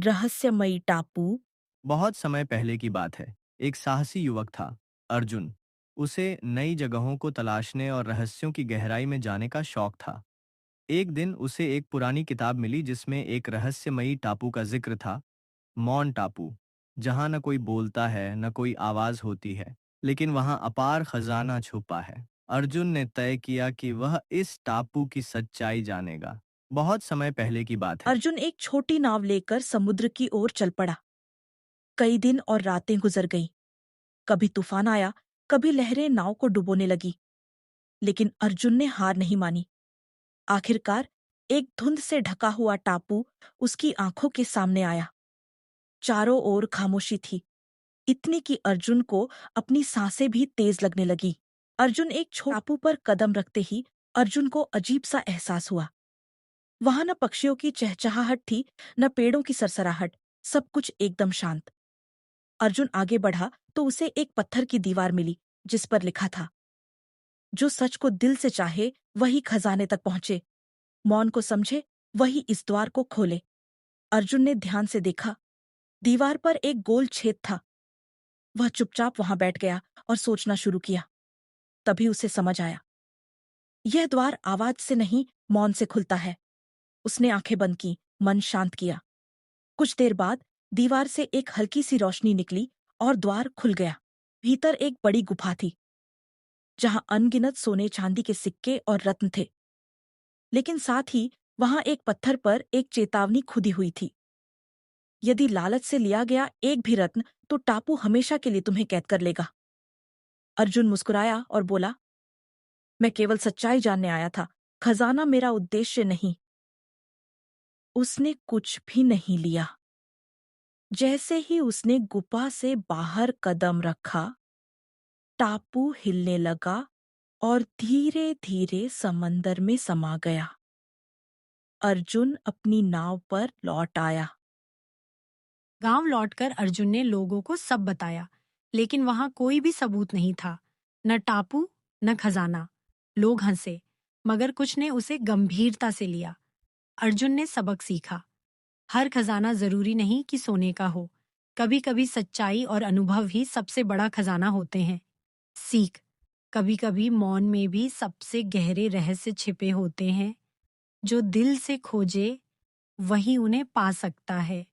रहस्यमयी टापू। बहुत समय पहले की बात है। एक साहसी युवक था, अर्जुन। उसे नई जगहों को तलाशने और रहस्यों की गहराई में जाने का शौक था। एक दिन उसे एक पुरानी किताब मिली जिसमें एक रहस्यमयी टापू का जिक्र था, मौन टापू, जहां न कोई बोलता है न कोई आवाज होती है, लेकिन वहां अपार खजाना छुपा है। अर्जुन ने तय किया कि वह इस टापू की सच्चाई जानेगा। बहुत समय पहले की बात है। अर्जुन एक छोटी नाव लेकर समुद्र की ओर चल पड़ा। कई दिन और रातें गुजर गईं। कभी तूफान आया, कभी लहरें नाव को डुबोने लगी, लेकिन अर्जुन ने हार नहीं मानी। आखिरकार एक धुंध से ढका हुआ टापू उसकी आंखों के सामने आया। चारों ओर खामोशी थी, इतनी कि अर्जुन को अपनी सांसें भी तेज लगने लगी। अर्जुन एक छोटे टापू पर कदम रखते ही अर्जुन को अजीब सा एहसास हुआ। वहां न पक्षियों की चहचहाहट थी, न पेड़ों की सरसराहट, सब कुछ एकदम शांत। अर्जुन आगे बढ़ा तो उसे एक पत्थर की दीवार मिली, जिस पर लिखा था, जो सच को दिल से चाहे वही खजाने तक पहुंचे, मौन को समझे वही इस द्वार को खोले। अर्जुन ने ध्यान से देखा। दीवार पर एक गोल छेद था। वह चुपचाप वहां बैठ गया और सोचना शुरू किया। तभी उसे समझ आया, यह द्वार आवाज से नहीं, मौन से खुलता है। उसने आंखें बंद की, मन शांत किया। कुछ देर बाद दीवार से एक हल्की सी रोशनी निकली और द्वार खुल गया। भीतर एक बड़ी गुफा थी, जहां अनगिनत सोने चांदी के सिक्के और रत्न थे। लेकिन साथ ही वहां एक पत्थर पर एक चेतावनी खुदी हुई थी, यदि लालच से लिया गया एक भी रत्न तो टापू हमेशा के लिए तुम्हें कैद कर लेगा। अर्जुन मुस्कुराया और बोला, मैं केवल सच्चाई जानने आया था, खजाना मेरा उद्देश्य नहीं। उसने कुछ भी नहीं लिया। जैसे ही उसने गुफा से बाहर कदम रखा, टापू हिलने लगा और धीरे धीरे समंदर में समा गया। अर्जुन अपनी नाव पर लौट आया। गांव लौटकर अर्जुन ने लोगों को सब बताया, लेकिन वहां कोई भी सबूत नहीं था। न टापू, न खजाना। लोग हंसे, मगर कुछ ने उसे गंभीरता से लिया। अर्जुन ने सबक सीखा। हर खजाना जरूरी नहीं कि सोने का हो। कभी कभी सच्चाई और अनुभव ही सबसे बड़ा खजाना होते हैं। सीख, कभी कभी मौन में भी सबसे गहरे रहस्य छिपे होते हैं। जो दिल से खोजे वही उन्हें पा सकता है।